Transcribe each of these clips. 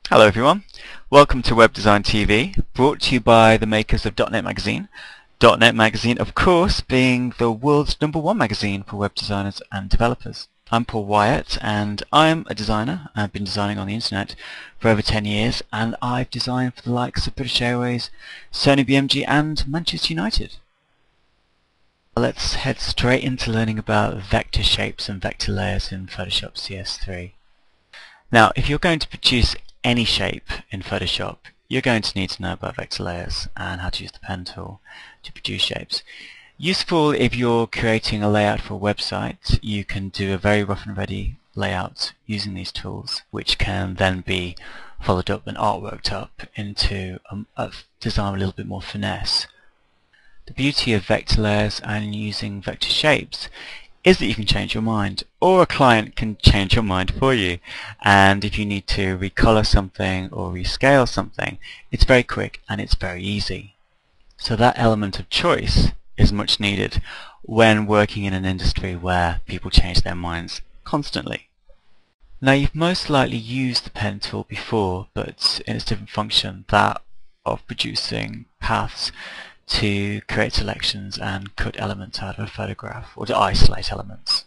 Hello everyone, welcome to Web Design TV, brought to you by the makers of .NET Magazine. .NET Magazine, of course, being the world's #1 magazine for web designers and developers. I'm Paul Wyatt and I'm a designer. I've been designing on the internet for over 10 years and I've designed for the likes of British Airways, Sony BMG and Manchester United. Let's head straight into learning about vector shapes and vector layers in Photoshop CS3. Now, if you're going to produce any shape in Photoshop, you're going to need to know about vector layers and how to use the pen tool to produce shapes. Useful if you're creating a layout for a website. You can do a very rough and ready layout using these tools, which can then be followed up and artworked up into a design with a little bit more finesse. The beauty of vector layers and using vector shapes is that you can change your mind, or a client can change your mind for you. And if you need to recolor something or rescale something, it's very quick and it's very easy. So that element of choice is much needed when working in an industry where people change their minds constantly. Now, you've most likely used the pen tool before, but in its different function, that of producing paths to create selections and cut elements out of a photograph, or to isolate elements.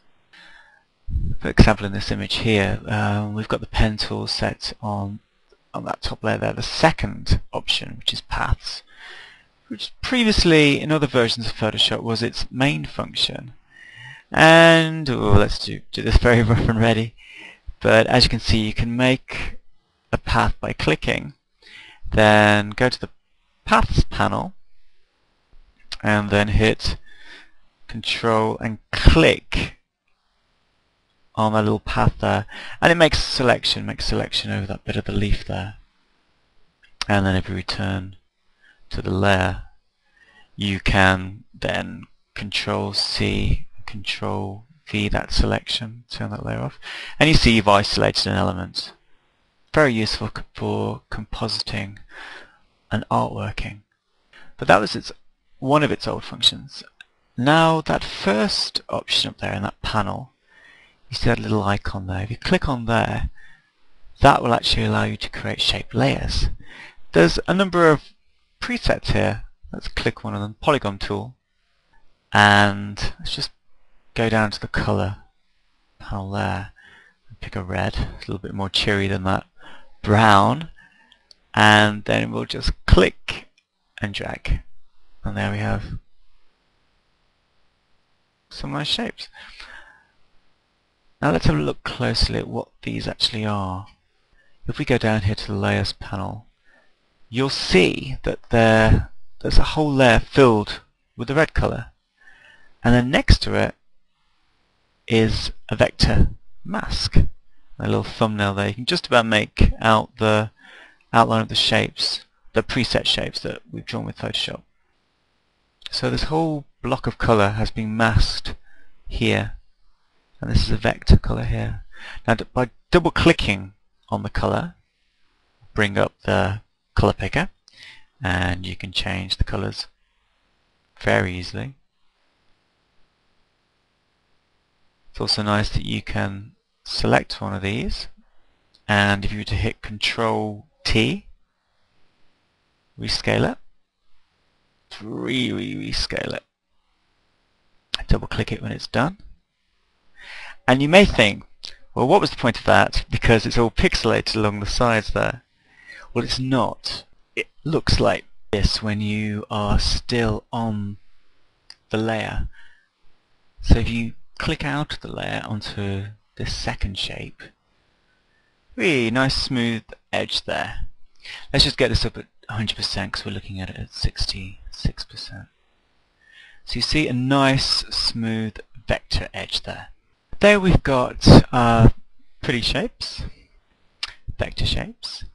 For example, in this image here, we've got the pen tool set on that top layer there, the second option, which is paths, which previously in other versions of Photoshop was its main function. And let's do this very rough and ready. But as you can see, you can make a path by clicking, then go to the Paths panel, and then hit Control and click on that little path there, and it makes a selection, over that bit of the leaf there. And then if you return to the layer, you can then Control C, Control V that selection, turn that layer off, and you see you've isolated an element. Very useful for compositing and artworking. But that was one of its old functions. Now that first option up there in that panel, you see that little icon there. If you click on there, that will actually allow you to create shape layers. There's a number of presets here. Let's click one of them, Polygon tool, and let's just go down to the color panel there and pick a red, a little bit more cheery than that brown, and then we'll just click and drag. And there we have some nice shapes. Now let's have a look closely at what these actually are. If we go down here to the Layers panel, you'll see that there's a whole layer filled with the red color. And then next to it is a vector mask. A little thumbnail there. You can just about make out the outline of the shapes, the preset shapes that we've drawn with Photoshop. So this whole block of color has been masked here, and this is a vector color here. Now by double clicking on the color, bring up the color picker, and you can change the colors very easily. It's also nice that you can select one of these, and if you were to hit Control T, rescale it, rescale it. Double click it when it's done. And you may think, well, what was the point of that? Because it's all pixelated along the sides there. Well, it's not. It looks like this when you are still on the layer. So if you click out of the layer onto this second shape, really nice smooth edge there. Let's just get this up at 100% because we're looking at it at 66%. So you see a nice smooth vector edge there. There we've got pretty shapes, vector shapes.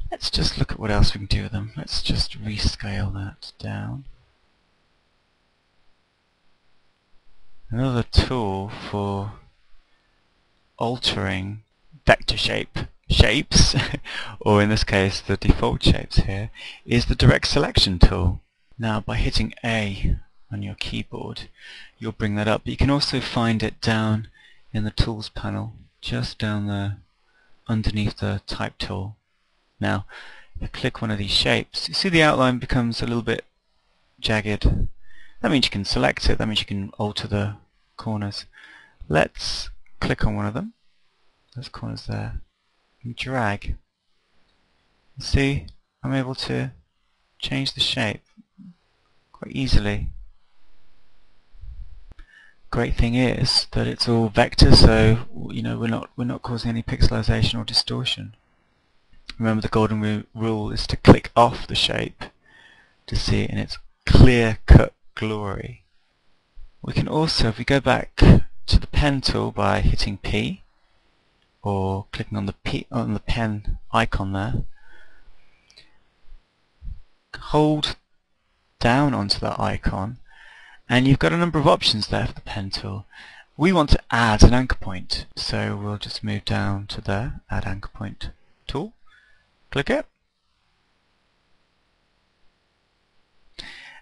Let's just look at what else we can do with them. Let's just rescale that down. Another tool for altering vector shapes, or in this case the default shapes here, is the direct selection tool. Now by hitting A on your keyboard, you'll bring that up. But you can also find it down in the Tools panel, just down there underneath the Type tool. Now, if I click one of these shapes, you see the outline becomes a little bit jagged. That means you can select it, that means you can alter the corners. Let's click on one of them, those corners there, and drag. See, I'm able to change the shape quite easily. Great thing is that it's all vector, so we're not causing any pixelization or distortion. Remember, the golden rule is to click off the shape to see it in its clear-cut glory. We can also, if we go back to the pen tool by hitting P or clicking on the pen icon there, hold down onto that icon and you've got a number of options there for the pen tool. We want to add an anchor point, so we'll just move down to there, add anchor point tool, click it,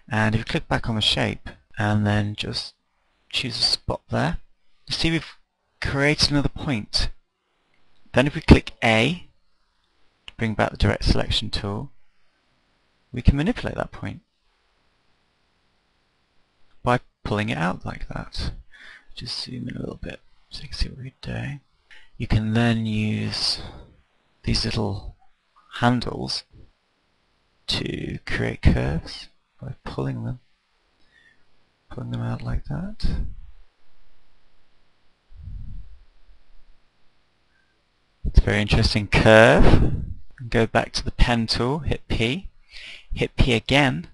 and if you click back on the shape and then just choose a spot there, you see we've created another point. Then if we click A to bring back the direct selection tool, we can manipulate that point by pulling it out like that. Just zoom in a little bit so you can see what we're doing. You can then use these little handles to create curves by pulling them out like that. It's a very interesting curve. Go back to the pen tool, hit P again,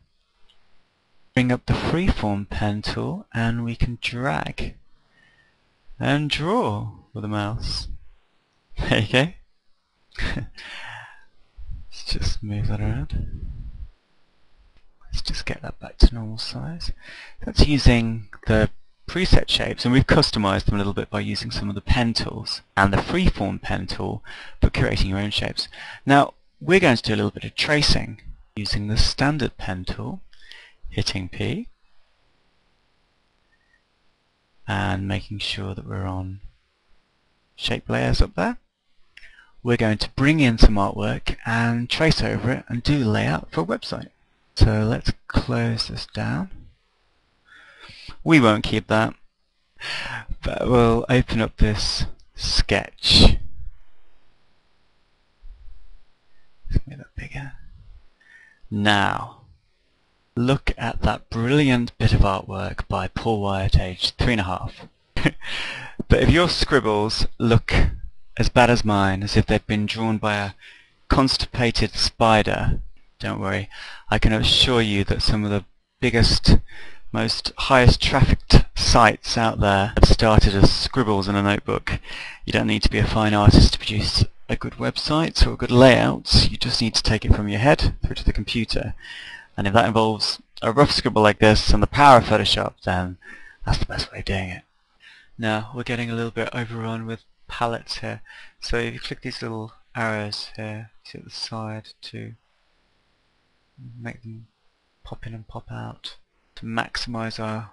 bring up the freeform pen tool, and we can drag and draw with the mouse. There you go. Let's just move that around. Let's just get that back to normal size. That's using the preset shapes, and we've customized them a little bit by using some of the pen tools and the freeform pen tool for creating your own shapes. Now we're going to do a little bit of tracing using the standard pen tool, hitting P and making sure that we're on shape layers up there. We're going to bring in some artwork and trace over it and do layout for a website. So let's close this down. We won't keep that, but we'll open up this sketch. Let's make that bigger. Now, look at that brilliant bit of artwork by Paul Wyatt, aged 3.5. But if your scribbles look as bad as mine, as if they've been drawn by a constipated spider, don't worry, I can assure you that some of the biggest, most highest trafficked sites out there have started as scribbles in a notebook. You don't need to be a fine artist to produce a good website or a good layout. You just need to take it from your head through to the computer. And if that involves a rough scribble like this and the power of Photoshop, then that's the best way of doing it. Now we're getting a little bit overrun with palettes here. So if you click these little arrows here, see at the side to make them pop in and pop out to maximize our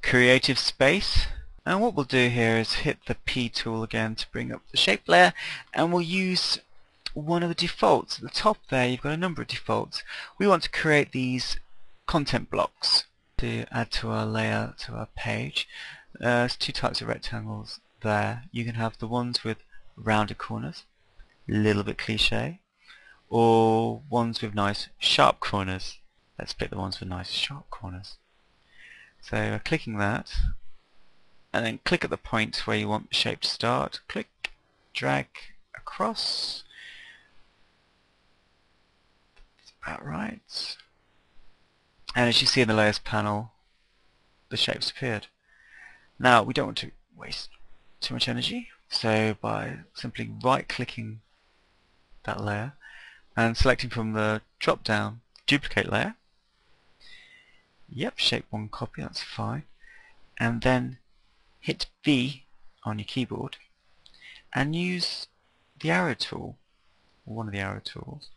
creative space. And what we'll do here is hit the P tool again to bring up the shape layer, and we'll use one of the defaults. At the top there you've got a number of defaults. We want to create these content blocks to add to our layout, to our page. There's two types of rectangles there. You can have the ones with rounded corners, a little bit cliche, or ones with nice sharp corners. Let's pick the ones with nice sharp corners. So clicking that, and then click at the point where you want the shape to start, click, drag across. That's about right. And as you see in the layers panel, the shape's appeared. Now we don't want to waste too much energy, so by simply right clicking that layer and selecting from the drop down duplicate layer, yep, shape one copy, that's fine, and then hit V on your keyboard and use the arrow tool, or one of the arrow tools,